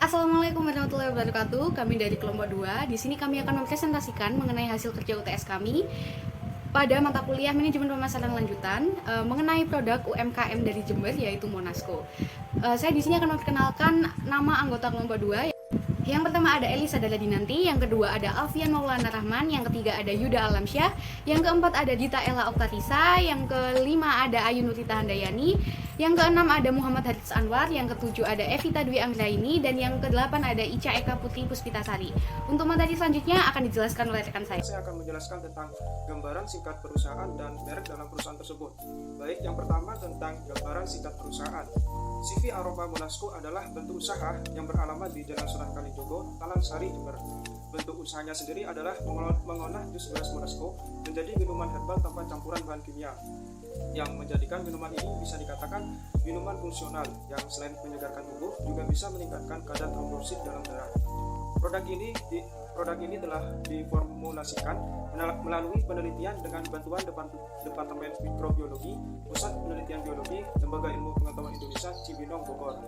Assalamualaikum warahmatullahi wabarakatuh. Kami dari kelompok 2. Di sini kami akan mempresentasikan mengenai hasil kerja UTS kami pada mata kuliah manajemen pemasaran lanjutan mengenai produk UMKM dari Jember, yaitu Monasco. Saya di sini akan memperkenalkan nama anggota kelompok 2. Yang pertama ada Elisa Daladinanti, yang kedua ada Alfian Maulana Rahman, yang ketiga ada Yuda Alamsyah, yang keempat ada Dita Ella Oktatisa, yang kelima ada Ayu Nurita Handayani, yang keenam ada Muhammad Haris Anwar, yang ketujuh ada Evita Dwi Anggraini, dan yang kedelapan ada Ica Eka Putri Puspitasari. Untuk materi selanjutnya akan dijelaskan oleh rekan saya. Saya akan menjelaskan tentang gambaran singkat perusahaan dan merek dalam perusahaan tersebut. Baik, yang pertama tentang gambaran singkat perusahaan. CV Aroma Monasco adalah bentuk usaha yang beralamat di Jalan Sunan Kalijogo, Talang Sari, Jember. Bentuk usahanya sendiri adalah mengolah jus beras Monasco menjadi minuman herbal tanpa campuran bahan kimia, yang menjadikan minuman ini bisa dikatakan minuman fungsional yang selain menyegarkan tubuh juga bisa meningkatkan kadar trombosit dalam darah. Produk ini telah diformulasikan melalui penelitian dengan bantuan Departemen Mikrobiologi, Pusat Penelitian Biologi, Lembaga Ilmu Pengetahuan Indonesia, Cibinong, Bogor.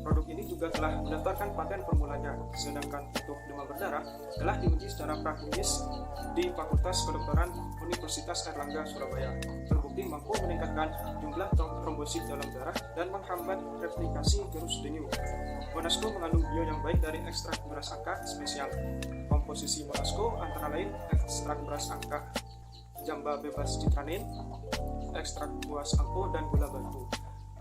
Produk ini juga telah mendaftarkan paten formulanya, sedangkan untuk demam berdarah telah diuji secara praklinis di Fakultas Kedokteran Universitas Airlangga, Surabaya. Terbukti mampu meningkatkan jumlah trombosit dalam darah dan menghambat replikasi virus dengue. Monasco mengandung bio yang baik dari ekstrak beras angka spesial. Komposisi Monasco antara lain ekstrak beras angka jamba bebas citranin, ekstrak buah angko, dan gula batu.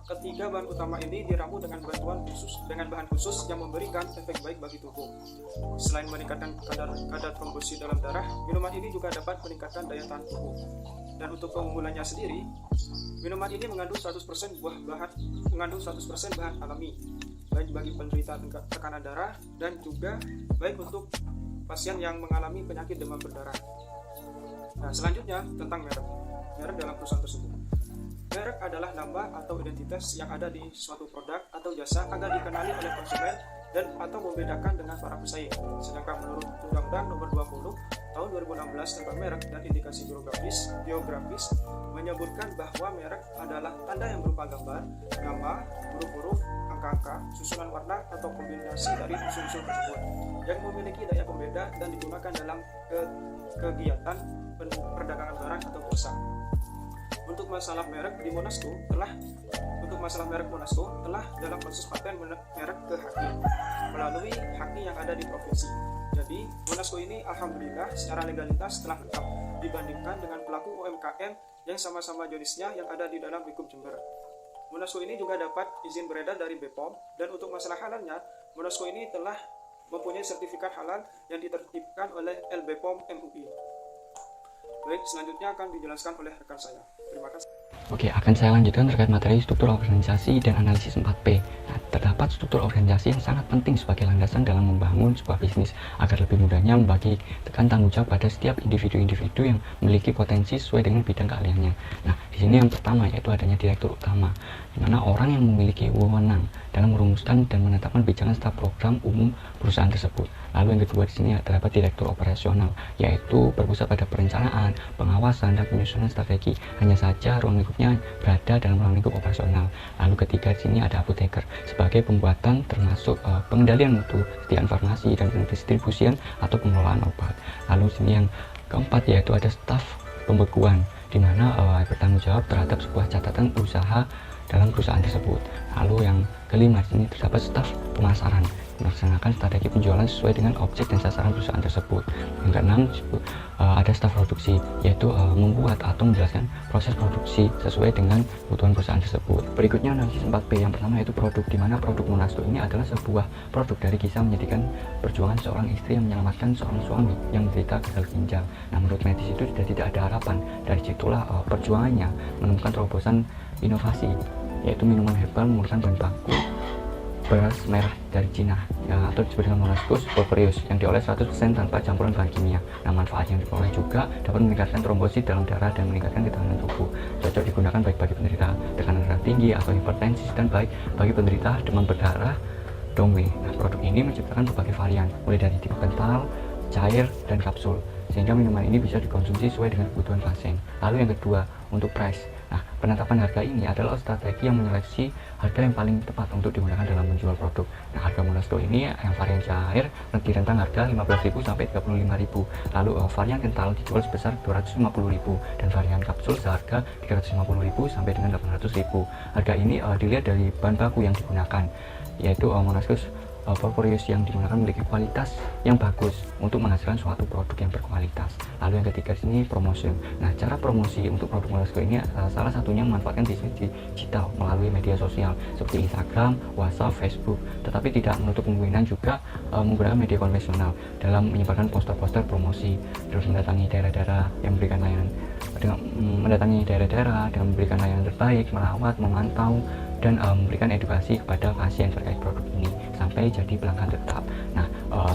Ketiga bahan utama ini diramu dengan bahan khusus yang memberikan efek baik bagi tubuh. Selain meningkatkan kadar trombosit dalam darah, minuman ini juga dapat meningkatkan daya tahan tubuh. Dan untuk keunggulannya sendiri, minuman ini mengandung 100% bahan alami, baik bagi penderita tekanan darah dan juga baik untuk pasien yang mengalami penyakit demam berdarah. Nah, selanjutnya tentang merek dalam perusahaan tersebut. Merek adalah nama atau identitas yang ada di suatu produk atau jasa agar dikenali oleh konsumen dan atau membedakan dengan para pesaing. Sedangkan menurut Undang-Undang Nomor 20 Tahun 2016 tentang merek dan indikasi geografis menyebutkan bahwa merek adalah tanda yang berupa gambar, nama, huruf-huruf, angka-angka, susunan warna atau kombinasi dari unsur-unsur tersebut yang memiliki daya pembeda dan digunakan dalam kegiatan perdagangan barang atau jasa. Untuk masalah merek Monasco telah dalam proses paten merek ke Haki melalui Haki yang ada di provinsi. Jadi Monasco ini alhamdulillah secara legalitas telah lengkap dibandingkan dengan pelaku UMKM yang sama-sama jenisnya yang ada di dalam Lingkup Jember. Monasco ini juga dapat izin beredar dari BPOM, dan untuk masalah halalnya, Monasco ini telah mempunyai sertifikat halal yang ditertibkan oleh LBPOM MUI. Baik, selanjutnya akan dijelaskan oleh rekan saya. Terima kasih. Oke, akan saya lanjutkan terkait materi struktur organisasi dan analisis 4P. Nah, terdapat struktur organisasi yang sangat penting sebagai landasan dalam membangun sebuah bisnis agar lebih mudahnya membagi tanggung jawab pada setiap individu-individu yang memiliki potensi sesuai dengan bidang keahliannya. Nah, di sini yang pertama yaitu adanya direktur utama, di mana orang yang memiliki wewenang dalam merumuskan dan menetapkan kebijakan serta program umum perusahaan tersebut. Lalu yang kedua di sini terdapat direktur operasional, yaitu berpusat pada perencanaan, pengawasan, dan penyusunan strategi. Hanya saja ruang lingkupnya berada dalam ruang lingkup operasional. Lalu ketiga di sini ada apoteker sebagai pembuatan termasuk pengendalian mutu, kesediaan farmasi, dan pendistribusian atau pengelolaan obat. Lalu di sini yang keempat yaitu ada staf pembekuan, di mana bertanggung jawab terhadap sebuah catatan usaha dalam perusahaan tersebut. Lalu yang kelima di sini terdapat staf pemasaran, melaksanakan strategi penjualan sesuai dengan objek dan sasaran perusahaan tersebut. Yang keenam ada staf produksi, yaitu membuat atau menjelaskan proses produksi sesuai dengan kebutuhan perusahaan tersebut. Berikutnya analisis 4P. Yang pertama yaitu produk, di mana produk Monasco ini adalah sebuah produk dari kisah menyedihkan perjuangan seorang istri yang menyelamatkan seorang suami yang menderita gagal ginjal. Nah, menurut medis itu sudah tidak ada harapan. Dari situlah perjuangannya menemukan terobosan inovasi, yaitu minuman herbal menggunakan bahan baku beras merah dari Cina, ya, atau disebut dengan Monasco Superfluous, yang diolah 100% tanpa campuran bahan kimia. Nah, manfaat yang diperoleh juga dapat meningkatkan trombosit dalam darah dan meningkatkan ketahanan tubuh. Cocok digunakan baik bagi penderita tekanan darah tinggi atau hipertensi, dan baik bagi penderita demam berdarah Dongwe. Nah, produk ini menciptakan berbagai varian, mulai dari tipe kental, cair, dan kapsul, sehingga minuman ini bisa dikonsumsi sesuai dengan kebutuhan pasien. Lalu yang kedua, untuk price. Nah, penetapan harga ini adalah strategi yang menyeleksi harga yang paling tepat untuk digunakan dalam menjual produk. Nah, harga Monasco ini yang varian cair di rentang harga 15.000 sampai 35.000. Lalu varian kental dijual sebesar 250.000 dan varian kapsul seharga 350.000 sampai dengan 800.000. Harga ini dilihat dari bahan baku yang digunakan, yaitu Monasco Valporius yang digunakan memiliki kualitas yang bagus untuk menghasilkan suatu produk yang berkualitas. Lalu yang ketiga sini promosi. Nah, cara promosi untuk produk Monasco ini salah satunya memanfaatkan digital melalui media sosial seperti Instagram, WhatsApp, Facebook, tetapi tidak menutup kemungkinan juga menggunakan media konvensional dalam menyebarkan poster-poster promosi, terus mendatangi daerah-daerah yang memberikan layanan dengan memberikan layanan terbaik, merawat, memantau, dan memberikan edukasi kepada pasien terkait produk ini sampai jadi pelanggan tetap. Nah,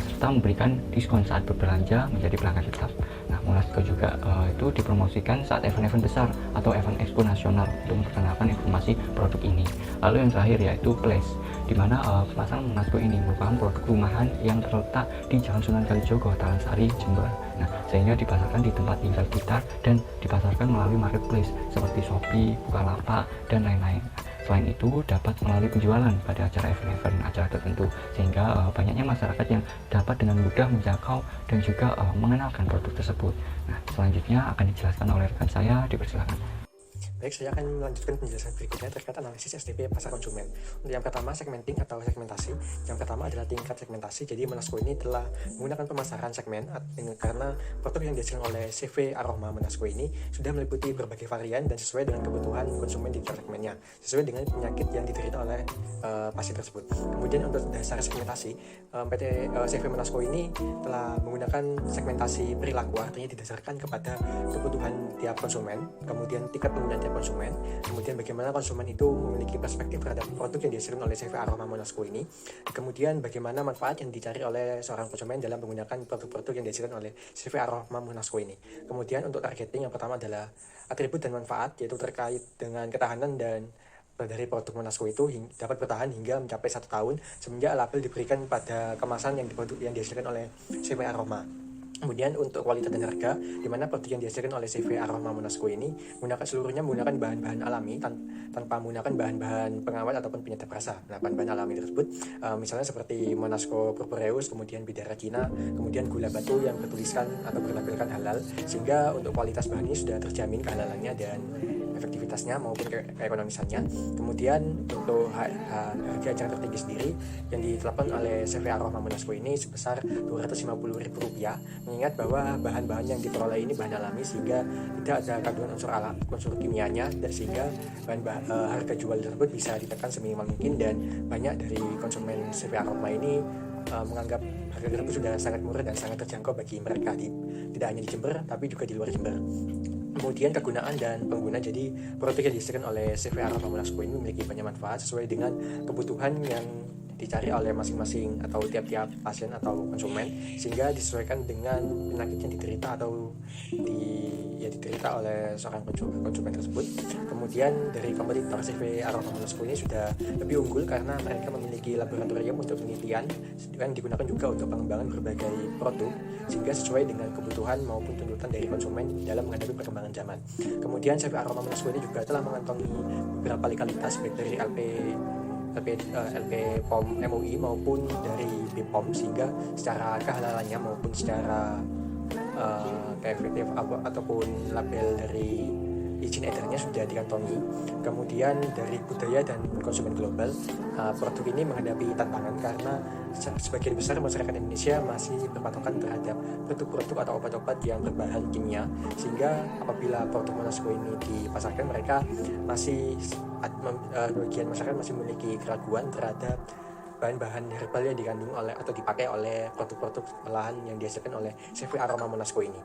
serta memberikan diskon saat berbelanja menjadi pelanggan tetap. Nah, Monasco juga itu dipromosikan saat event-event besar atau event expo nasional untuk memperkenalkan informasi produk ini. Lalu yang terakhir yaitu Place, di mana pemasaran Monasco ini merupakan produk rumahan yang terletak di Jalan Sunan Kalijogo, Talansari, Jember. Nah, sehingga dipasarkan di tempat tinggal kita dan dipasarkan melalui marketplace seperti Shopee, Bukalapak, dan lain-lain. Selain itu, dapat melalui penjualan pada acara event-event acara tertentu, sehingga banyaknya masyarakat yang dapat dengan mudah menjangkau dan juga mengenalkan produk tersebut. Nah, selanjutnya akan dijelaskan oleh rekan saya, dipersilakan. Baik, saya akan melanjutkan penjelasan berikutnya terkait analisis SDP pasar konsumen. Untuk yang pertama, segmenting atau segmentasi. Yang pertama adalah tingkat segmentasi. Jadi Monasco ini telah menggunakan pemasaran segmen karena produk yang dihasilkan oleh CV Aroma Monasco ini sudah meliputi berbagai varian dan sesuai dengan kebutuhan konsumen di segmennya, sesuai dengan penyakit yang diderita oleh pasien tersebut. Kemudian untuk dasar segmentasi, PT CV Monasco ini telah menggunakan segmentasi perilaku, artinya didasarkan kepada kebutuhan tiap konsumen, kemudian tingkat penggunaan konsumen, kemudian bagaimana konsumen itu memiliki perspektif terhadap produk yang dihasilkan oleh CV Aroma Monasco ini, kemudian bagaimana manfaat yang dicari oleh seorang konsumen dalam menggunakan produk-produk yang dihasilkan oleh CV Aroma Monasco ini. Kemudian untuk targeting yang pertama adalah atribut dan manfaat, yaitu terkait dengan ketahanan dan dari produk Monasco itu dapat bertahan hingga mencapai 1 tahun semenjak label diberikan pada kemasan yang dihasilkan oleh CV Aroma. Kemudian untuk kualitas dan harga, di mana produk yang dihasilkan oleh CV Aroma Monasco ini seluruhnya menggunakan bahan-bahan alami tanpa menggunakan bahan-bahan pengawet ataupun penyedap rasa. Nah, bahan-bahan alami tersebut misalnya seperti Monasco Purpureus, kemudian bidara Cina, kemudian gula batu yang bertuliskan atau berlabelkan halal, sehingga untuk kualitas bahan ini sudah terjamin kehalalannya dan efektivitasnya maupun keekonomisannya. Kemudian untuk harga eceran tertinggi sendiri yang ditetapkan oleh CV Aroma Monasco ini sebesar Rp250.000, mengingat bahwa bahan-bahan yang diperoleh ini bahan alami sehingga tidak ada kandungan unsur kimianya, dan sehingga harga jual tersebut bisa ditekan seminimal mungkin, dan banyak dari konsumen CV Aroma ini menganggap harga tersebut sudah sangat murah dan sangat terjangkau bagi mereka tidak hanya di Jember tapi juga di luar Jember. Kemudian kegunaan dan pengguna, jadi produk yang dihasilkan oleh CV Aroma Monasco ini memiliki banyak manfaat sesuai dengan kebutuhan yang dicari oleh masing-masing atau tiap-tiap pasien atau konsumen, sehingga disesuaikan dengan penyakit yang diderita atau diderita oleh seorang konsumen tersebut. Kemudian dari kompetitor, CV Aroma Monasco ini sudah lebih unggul karena mereka memiliki laboratorium untuk penelitian yang digunakan juga untuk pengembangan berbagai produk sehingga sesuai dengan kebutuhan maupun tuntutan dari konsumen dalam menghadapi perkembangan zaman. Kemudian CV Aroma Monasco ini juga telah mengantongi beberapa legalitas baik dari LP POM MUI maupun dari BPOM, sehingga secara kehalalannya maupun secara keefektif ataupun label dari izin edarnya sudah dikantongi. Kemudian dari budaya dan konsumen global, produk ini menghadapi tantangan karena sebagian besar masyarakat Indonesia masih berpatokan terhadap produk-produk atau obat-obat yang berbahan kimia, sehingga apabila produk Monasco ini dipasarkan, mereka bagian masyarakat masih memiliki keraguan terhadap bahan-bahan herbal yang dikandung oleh atau dipakai oleh produk-produk olahan yang dihasilkan oleh CV Aroma Monasco ini.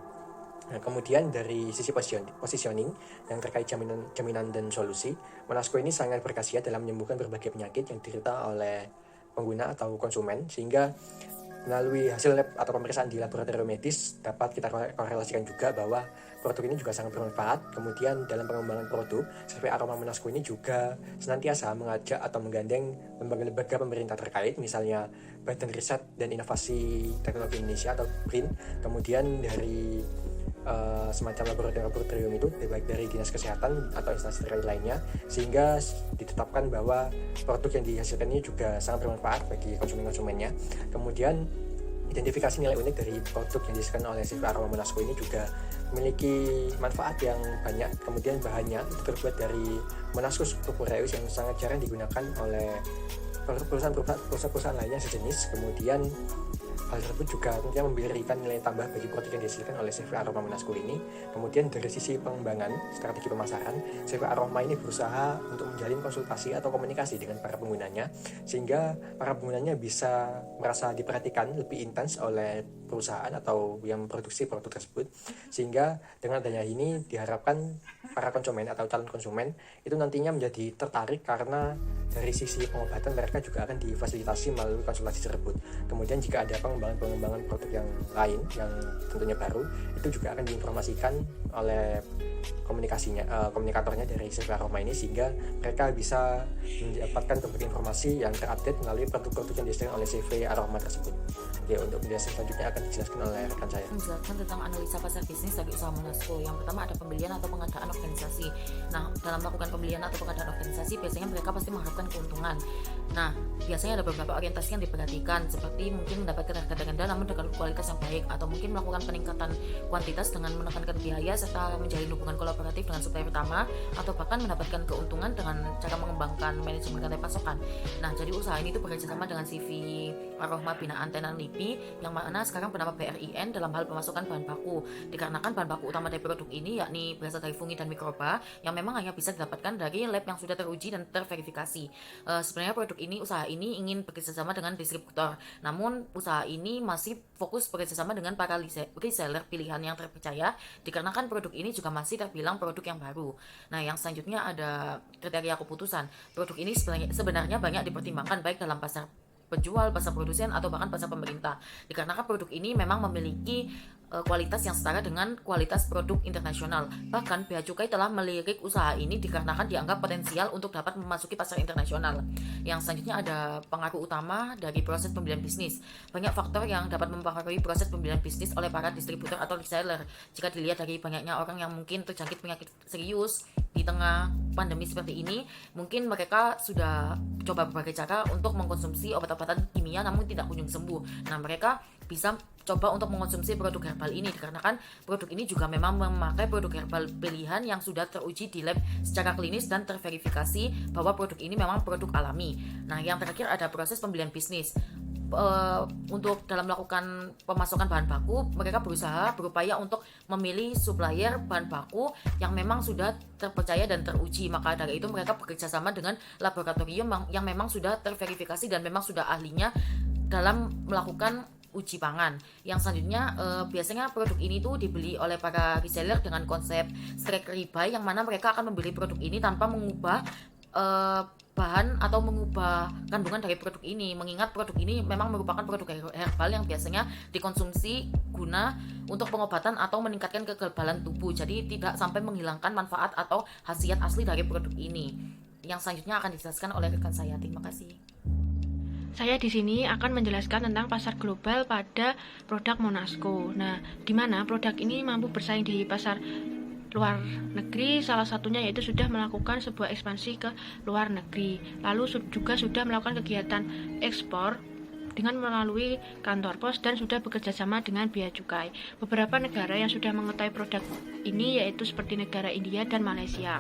Nah, kemudian dari sisi positioning yang terkait jaminan dan solusi, Monasco ini sangat berkhasiat dalam menyembuhkan berbagai penyakit yang diderita oleh pengguna atau konsumen, sehingga melalui hasil lab atau pemeriksaan di laboratorium medis dapat kita korelasikan juga bahwa produk ini juga sangat bermanfaat. Kemudian dalam pengembangan produk, CV Aroma Monasco ini juga senantiasa mengajak atau menggandeng lembaga-lembaga pemerintah terkait, misalnya Badan Riset dan Inovasi Teknologi Indonesia atau BRIN, kemudian dari semacam laboratorium itu, baik dari dinas kesehatan atau instansi terkait lainnya, sehingga ditetapkan bahwa produk yang dihasilkan ini juga sangat bermanfaat bagi konsumennya. Kemudian identifikasi nilai unik dari produk yang dihasilkan oleh CV Aroma Monasco ini juga memiliki manfaat yang banyak. Kemudian bahannya itu terbuat dari Monasco subcupureus yang sangat jarang digunakan oleh perusahaan lainnya sejenis. Kemudian hal tersebut juga tentunya memberikan nilai tambah bagi produk yang dihasilkan oleh CV Aroma Monasco ini. Kemudian dari sisi pengembangan strategi pemasaran, CV Aroma ini berusaha untuk menjalin konsultasi atau komunikasi dengan para penggunanya, sehingga para penggunanya bisa merasa diperhatikan lebih intens oleh perusahaan atau yang memproduksi produk tersebut, sehingga dengan adanya ini diharapkan para konsumen atau calon konsumen itu nantinya menjadi tertarik karena dari sisi pengobatan mereka juga akan difasilitasi melalui konsultasi tersebut. Kemudian jika ada pengembangan produk yang lain yang tentunya baru, itu juga akan diinformasikan oleh komunikatornya dari CV Aroma ini, sehingga mereka bisa mendapatkan berbagai informasi yang terupdate melalui produk-produk yang disediakan oleh CV Aroma tersebut. Oke, untuk penjelasan selanjutnya akan dijelaskan oleh rekan saya. Menjelaskan tentang analisa pasar bisnis dari usaha Monasco. Yang pertama ada pembelian atau pengadaan organisasi. Nah, dalam melakukan pembelian atau pengadaan organisasi, biasanya mereka pasti mengharapkan keuntungan. Nah, biasanya ada beberapa orientasi yang diperhatikan, seperti mungkin mendapatkan harga terendah namun dengan kualitas yang baik, atau mungkin melakukan peningkatan kuantitas dengan menekankan biaya serta menjalin hubungan kolaboratif dengan supplier pertama, atau bahkan mendapatkan keuntungan dengan cara mengembangkan manajemen rantai pasokan. Nah, jadi usaha ini tuh bekerjasama dengan CV Aroma binaan Tenan Lipi, yang mana sekarang bernama BRIN dalam hal pemasukan bahan baku. Dikarenakan bahan baku utama dari produk ini yakni berasal dari fungi dan mikroba yang memang hanya bisa didapatkan dari lab yang sudah teruji dan terverifikasi. Sebenarnya usaha ini ingin bekerjasama dengan distributor, namun usaha ini masih fokus bekerjasama dengan para reseller pilihan yang terpercaya, dikarenakan produk ini juga masih terbilang produk yang baru. Nah, yang selanjutnya ada kriteria keputusan. Produk ini sebenarnya banyak dipertimbangkan baik dalam pasar penjual, pasar produsen, atau bahkan pasar pemerintah, dikarenakan produk ini memang memiliki kualitas yang setara dengan kualitas produk internasional. Bahkan Bea Cukai telah melirik usaha ini dikarenakan dianggap potensial untuk dapat memasuki pasar internasional. Yang selanjutnya ada pengaruh utama dari proses pembelian bisnis. Banyak faktor yang dapat mempengaruhi proses pembelian bisnis oleh para distributor atau reseller. Jika dilihat dari banyaknya orang yang mungkin terjangkit penyakit serius di tengah pandemi seperti ini, mungkin mereka sudah coba berbagai cara untuk mengkonsumsi obat-obatan kimia namun tidak kunjung sembuh. Nah, mereka bisa coba untuk mengkonsumsi produk herbal ini, dikarenakan produk ini juga memang memakai produk herbal pilihan yang sudah teruji di lab secara klinis dan terverifikasi bahwa produk ini memang produk alami. Nah, yang terakhir ada proses pembelian bisnis. Untuk dalam melakukan pemasokan bahan baku, mereka berupaya untuk memilih supplier bahan baku yang memang sudah terpercaya dan teruji. Maka dari itu mereka bekerja sama dengan laboratorium yang memang sudah terverifikasi dan memang sudah ahlinya dalam melakukan uji pangan. Yang selanjutnya biasanya produk ini tuh dibeli oleh para reseller dengan konsep straight rebuy, yang mana mereka akan membeli produk ini tanpa mengubah bahan atau mengubah kandungan dari produk ini, mengingat produk ini memang merupakan produk herbal yang biasanya dikonsumsi guna untuk pengobatan atau meningkatkan kekebalan tubuh, jadi tidak sampai menghilangkan manfaat atau khasiat asli dari produk ini. Yang selanjutnya akan dijelaskan oleh rekan saya. Terima kasih. Saya di sini akan menjelaskan tentang pasar global pada produk Monasco. Nah, di mana produk ini mampu bersaing di pasar luar negeri, salah satunya yaitu sudah melakukan sebuah ekspansi ke luar negeri. Lalu juga sudah melakukan kegiatan ekspor dengan melalui kantor pos dan sudah bekerja sama dengan Bea Cukai. Beberapa negara yang sudah mengetahui produk ini yaitu seperti negara India dan Malaysia.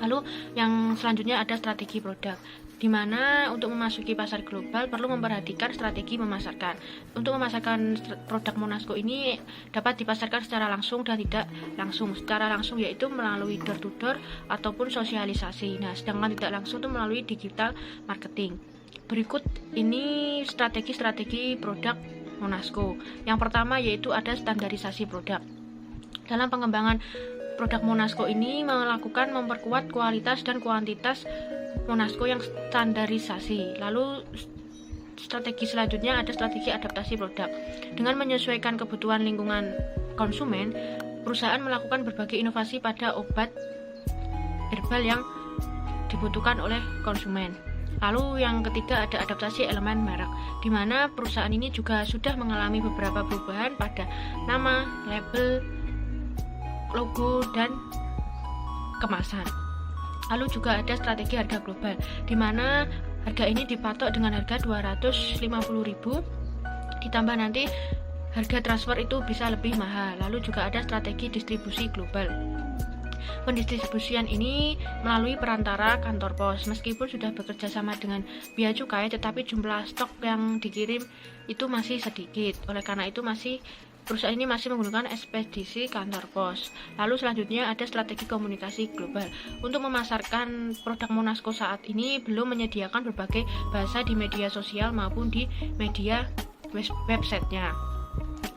Lalu yang selanjutnya ada strategi produk, di mana untuk memasuki pasar global perlu memperhatikan strategi memasarkan. Untuk memasarkan produk Monasco ini dapat dipasarkan secara langsung dan tidak langsung. Secara langsung yaitu melalui door to door ataupun sosialisasi. Nah, sedangkan tidak langsung itu melalui digital marketing. Berikut ini strategi produk Monasco. Yang pertama yaitu ada standarisasi produk. Dalam pengembangan produk Monasco ini memperkuat kualitas dan kuantitas Monasco yang standarisasi. Lalu strategi selanjutnya ada strategi adaptasi produk. Dengan menyesuaikan kebutuhan lingkungan konsumen, perusahaan melakukan berbagai inovasi pada obat herbal yang dibutuhkan oleh konsumen. Lalu yang ketiga ada adaptasi elemen merek, di mana perusahaan ini juga sudah mengalami beberapa perubahan pada nama, label, logo dan kemasan. Lalu juga ada strategi harga global, di mana harga ini dipatok dengan harga 250.000, ditambah nanti harga transfer itu bisa lebih mahal. Lalu juga ada strategi distribusi global. Pendistribusian ini melalui perantara kantor pos. Meskipun sudah bekerja sama dengan bea cukai, tetapi jumlah stok yang dikirim itu masih sedikit. Oleh karena itu perusahaan ini masih menggunakan ekspedisi kantor pos. Lalu selanjutnya ada strategi komunikasi global. Untuk memasarkan produk Monasco saat ini belum menyediakan berbagai bahasa di media sosial maupun di media websitenya.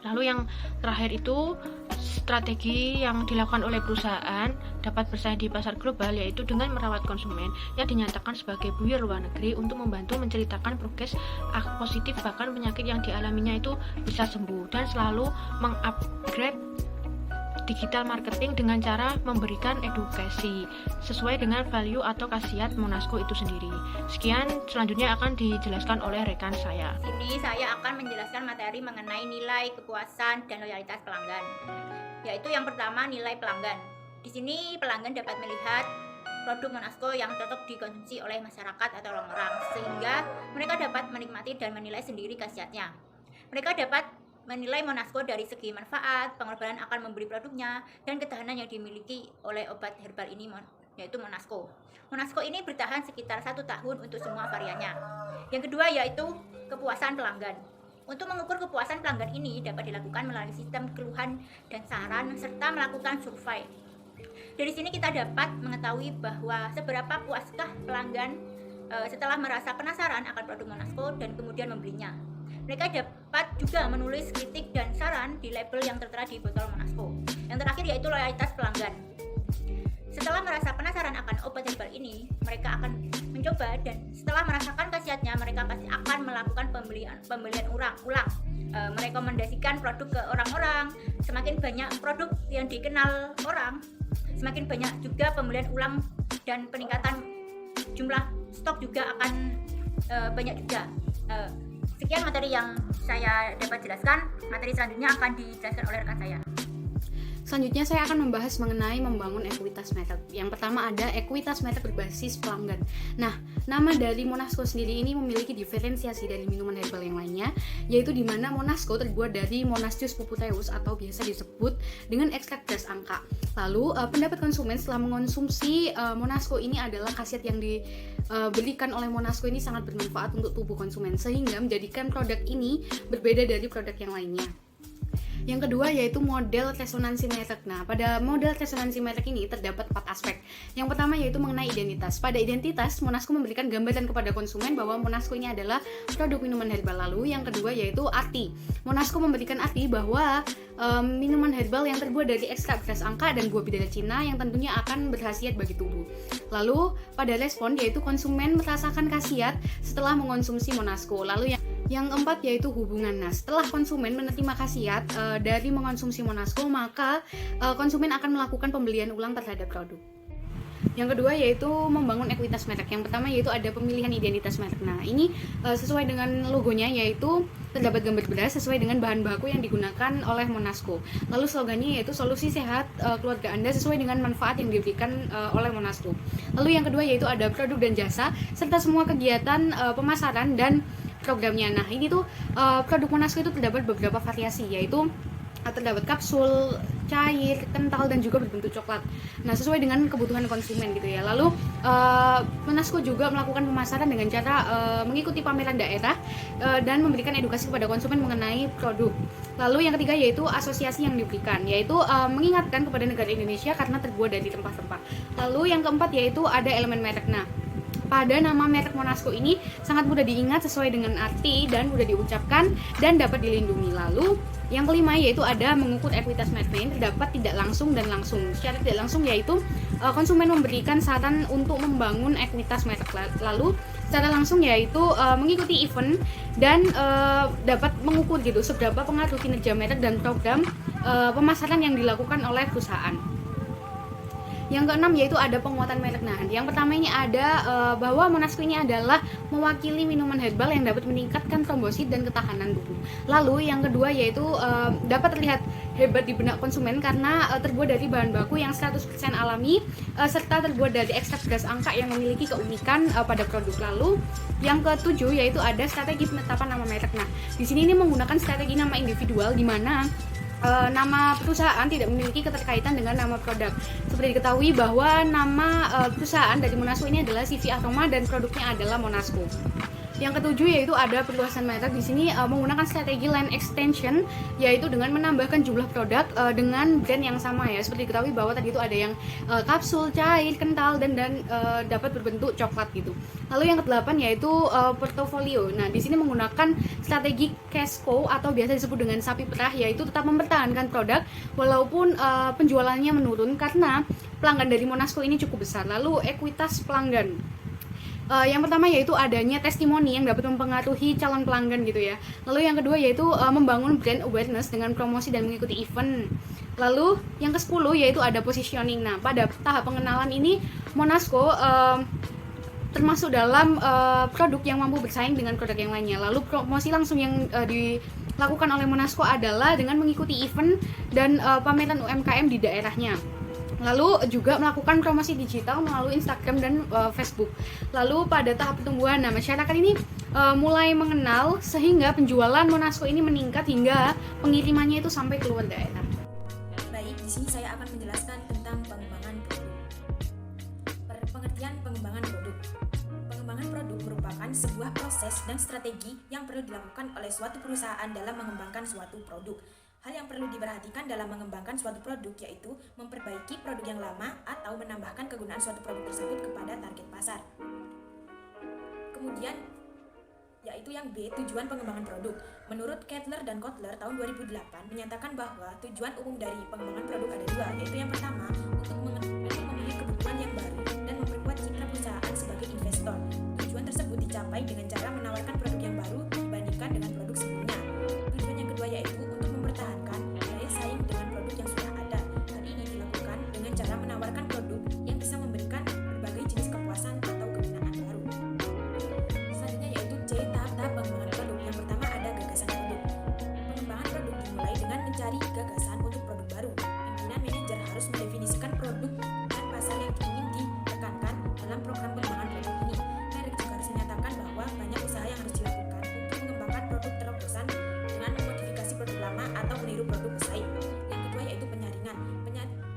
Lalu yang terakhir itu strategi yang dilakukan oleh perusahaan dapat bersaing di pasar global, yaitu dengan merawat konsumen yang dinyatakan sebagai buyur luar negeri untuk membantu menceritakan progres positif bahkan penyakit yang dialaminya itu bisa sembuh, dan selalu mengupgrade digital marketing dengan cara memberikan edukasi sesuai dengan value atau khasiat Monasco itu sendiri. Sekian, selanjutnya akan dijelaskan oleh rekan saya. Ini saya akan menjelaskan materi mengenai nilai kepuasan dan loyalitas pelanggan. Yaitu yang pertama, nilai pelanggan. Di sini pelanggan dapat melihat produk Monasco yang cocok dikonsumsi oleh masyarakat atau orang-orang, sehingga mereka dapat menikmati dan menilai sendiri khasiatnya. Mereka dapat menilai Monasco dari segi manfaat, pengorbanan akan membeli produknya, dan ketahanan yang dimiliki oleh obat herbal ini, yaitu Monasco. Monasco ini bertahan sekitar 1 tahun untuk semua variannya. Yang kedua yaitu kepuasan pelanggan. Untuk mengukur kepuasan pelanggan ini dapat dilakukan melalui sistem keluhan dan saran serta melakukan survei. Dari sini kita dapat mengetahui bahwa seberapa puaskah pelanggan setelah merasa penasaran akan produk Monasco dan kemudian membelinya. Mereka dapat juga menulis kritik dan saran di label yang tertera di botol Monasco. Yang terakhir yaitu loyalitas pelanggan. Setelah merasa penasaran akan obat herbal ini, mereka akan mencoba, dan setelah merasakan khasiatnya, mereka pasti akan melakukan pembelian ulang. Merekomendasikan produk ke orang-orang. Semakin banyak produk yang dikenal orang, semakin banyak juga pembelian ulang, dan peningkatan jumlah stok juga akan banyak juga. Sekian materi yang saya dapat jelaskan. Materi selanjutnya akan dijelaskan oleh rekan saya. Selanjutnya saya akan membahas mengenai membangun ekuitas merek. Yang pertama ada ekuitas merek berbasis pelanggan. Nah, nama dari Monasco sendiri ini memiliki diferensiasi dari minuman herbal yang lainnya, yaitu di mana Monasco terbuat dari Monastius puputeus atau biasa disebut dengan ekstrak beras angka. Lalu pendapat konsumen setelah mengonsumsi Monasco ini adalah khasiat yang diberikan oleh Monasco ini sangat bermanfaat untuk tubuh konsumen, sehingga menjadikan produk ini berbeda dari produk yang lainnya. Yang kedua yaitu model resonansi merek. Nah, pada model resonansi merek ini terdapat 4 aspek. Yang pertama yaitu mengenai identitas. Pada identitas, Monasco memberikan gambaran kepada konsumen bahwa Monasco ini adalah produk minuman herbal. Lalu yang kedua yaitu arti. Monasco memberikan arti bahwa minuman herbal yang terbuat dari ekstrak beras angka dan buah bidara Cina yang tentunya akan berkhasiat bagi tubuh. Lalu pada respon yaitu konsumen merasakan khasiat setelah mengonsumsi Monasco. Lalu yang keempat yaitu hubungan. Nah, setelah konsumen menerima khasiat dari mengonsumsi Monasco, maka konsumen akan melakukan pembelian ulang terhadap produk. Yang kedua yaitu membangun ekuitas merek. Yang pertama yaitu ada pemilihan identitas merek. Nah, ini sesuai dengan logonya, yaitu terdapat gambar beras sesuai dengan bahan baku yang digunakan oleh Monasco. Lalu slogannya yaitu solusi sehat keluarga Anda sesuai dengan manfaat yang diberikan oleh Monasco. Lalu yang kedua yaitu ada produk dan jasa serta semua kegiatan pemasaran dan programnya. Nah, ini tuh produk Monasco itu terdapat beberapa variasi, yaitu terdapat kapsul, cair, kental, dan juga berbentuk coklat. Nah, sesuai dengan kebutuhan konsumen gitu ya. Lalu Monasco juga melakukan pemasaran dengan cara mengikuti pameran daerah dan memberikan edukasi kepada konsumen mengenai produk. Lalu yang ketiga yaitu asosiasi yang diberikan, yaitu mengingatkan kepada negara Indonesia karena terbuat dari rempah-rempah. Lalu yang keempat yaitu ada elemen merek. Nah, pada nama merek Monasco ini sangat mudah diingat sesuai dengan arti dan mudah diucapkan dan dapat dilindungi. Lalu yang kelima yaitu ada mengukur ekuitas merek. Ini terdapat tidak langsung dan langsung. Secara tidak langsung yaitu konsumen memberikan saran untuk membangun ekuitas merek. Lalu secara langsung yaitu mengikuti event dan dapat mengukur gitu seberapa pengaruh kinerja merek dan program pemasaran yang dilakukan oleh perusahaan. Yang keenam yaitu ada penguatan merek. Nah, yang pertama ini ada bahwa Monasco ini adalah mewakili minuman herbal yang dapat meningkatkan trombosit dan ketahanan tubuh. Lalu yang kedua yaitu dapat terlihat hebat di benak konsumen karena terbuat dari bahan baku yang 100% alami serta terbuat dari ekstrak beras angka yang memiliki keunikan pada produk. Lalu yang ketujuh yaitu ada strategi penetapan nama merek. Nah, di sini ini menggunakan strategi nama individual di mana nama perusahaan tidak memiliki keterkaitan dengan nama produk. Seperti diketahui bahwa nama perusahaan dari Monasco ini adalah CV Aroma dan produknya adalah Monasco. Yang ketujuh yaitu ada perluasan merek. Di sini menggunakan strategi line extension, yaitu dengan menambahkan jumlah produk dengan brand yang sama ya. Seperti diketahui bahwa tadi itu ada yang kapsul, cair, kental dan dapat berbentuk coklat gitu. Lalu yang kedelapan yaitu portofolio. Nah, di sini menggunakan strategi cash cow atau biasa disebut dengan sapi perah, yaitu tetap mempertahankan produk walaupun penjualannya menurun karena pelanggan dari Monasco ini cukup besar. Lalu ekuitas pelanggan. Yang pertama yaitu adanya testimoni yang dapat mempengaruhi calon pelanggan gitu ya. Lalu yang kedua yaitu membangun brand awareness dengan promosi dan mengikuti event. Lalu yang ke-10 yaitu ada positioning. Nah, pada tahap pengenalan ini Monasco termasuk dalam produk yang mampu bersaing dengan produk yang lainnya. Lalu promosi langsung yang dilakukan oleh Monasco adalah dengan mengikuti event dan pameran UMKM di daerahnya. Lalu juga melakukan promosi digital melalui Instagram dan Facebook. Lalu pada tahap pertumbuhan, nah masyarakat ini mulai mengenal sehingga penjualan Monasco ini meningkat hingga pengirimannya itu sampai keluar daerah. Baik, di sini saya akan menjelaskan tentang pengembangan produk. Pengertian pengembangan produk. Pengembangan produk merupakan sebuah proses dan strategi yang perlu dilakukan oleh suatu perusahaan dalam mengembangkan suatu produk. Hal yang perlu diperhatikan dalam mengembangkan suatu produk yaitu memperbaiki produk yang lama atau menambahkan kegunaan suatu produk tersebut kepada target pasar. Kemudian, yaitu yang B, tujuan pengembangan produk. Menurut Kettler dan Kotler tahun 2008 menyatakan bahwa tujuan umum dari pengembangan produk ada dua, yaitu yang pertama untuk memenuhi kebutuhan yang baru dan memperkuat citra perusahaan sebagai investor. Tujuan tersebut dicapai dengan cara menawarkan produk yang baru dibandingkan dengan produk sebelumnya. Tujuan yang kedua yaitu untuk mempertahankan daya saing dengan produk yang sudah ada. Hal ini dilakukan dengan cara menawarkan produk yang bisa memberikan berbagai jenis kepuasan atau kegunaan baru. Selanjutnya yaitu C, tahap-tahap pengembangan produk. Yang pertama ada gagasan produk. Pengembangan produk dimulai dengan mencari gagasan untuk produk baru. Pimpinan manajer harus mendefinisikan produk dan pasar yang ingin ditekankan dalam program pengembangan produk ini. Merek juga harus menyatakan bahwa banyak usaha yang harus dilakukan untuk mengembangkan produk terobosan dengan memodifikasi produk lama atau meniru produk pesaing. Yang kedua yaitu penyaringan.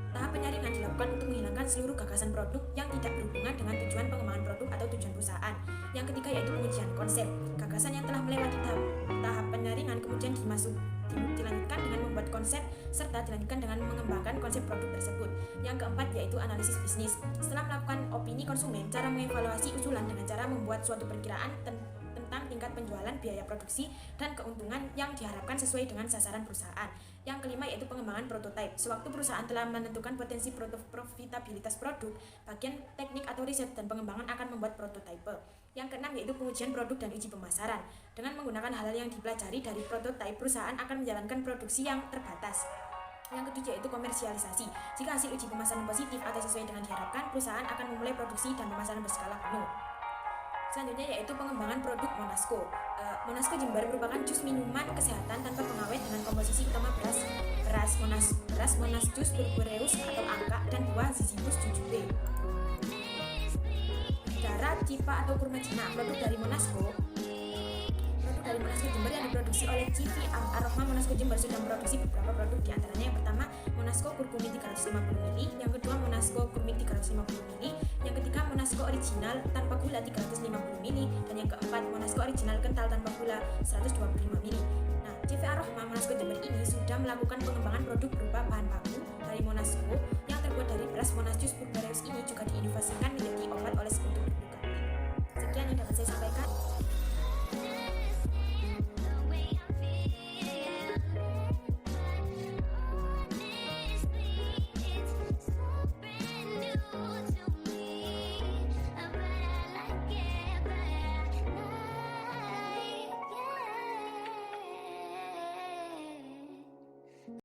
Tahap penyaringan dilakukan untuk menghilangkan seluruh gagasan produk yang tidak berhubungan dengan tujuan pengembangan produk atau tujuan perusahaan. Yang ketiga yaitu pengujian konsep. Gagasan yang telah melewati tahap penyaringan kemudian dilanjutkan dengan membuat konsep serta dilanjutkan dengan mengembangkan konsep produk tersebut. Yang keempat yaitu analisis bisnis. Setelah melakukan opini konsumen, cara mengevaluasi usulan dengan cara membuat suatu perkiraan tentang tingkat penjualan, biaya produksi, dan keuntungan yang diharapkan sesuai dengan sasaran perusahaan. Yang kelima yaitu pengembangan prototipe. Sewaktu perusahaan telah menentukan potensi profitabilitas produk, bagian teknik atau riset dan pengembangan akan membuat prototipe. Yang keenam yaitu pengujian produk dan uji pemasaran. Dengan menggunakan hal-hal yang dipelajari dari prototipe, perusahaan akan menjalankan produksi yang terbatas. Yang ketujuh yaitu komersialisasi. Jika hasil uji pemasaran positif atau sesuai dengan diharapkan, perusahaan akan memulai produksi dan pemasaran berskala penuh. Selanjutnya yaitu pengembangan produk Monasco. Monasco Jember merupakan jus minuman kesehatan tanpa pengawet dengan komposisi utama beras Monas jus Purpureus atau angka dan buah Ziziphus jujube. Darah, cipa atau kurma Cina. Produk dari Monasco Jember yang diproduksi oleh CV Aroma Monasco Jember sudah memproduksi beberapa produk, diantaranya yang pertama Monasco Kurkumit 350 ml, yang kedua Monasco Kurmit 350 ml, yang ketiga Monasco Original tanpa gula 350 ml, dan yang keempat Monasco Original kental tanpa gula 125 ml. Nah, CV Aroma Monasco Jember ini sudah melakukan pengembangan produk berupa bahan baku dari Monasco yang terbuat dari beras Monas Jus Purpureus ini juga diinovasikan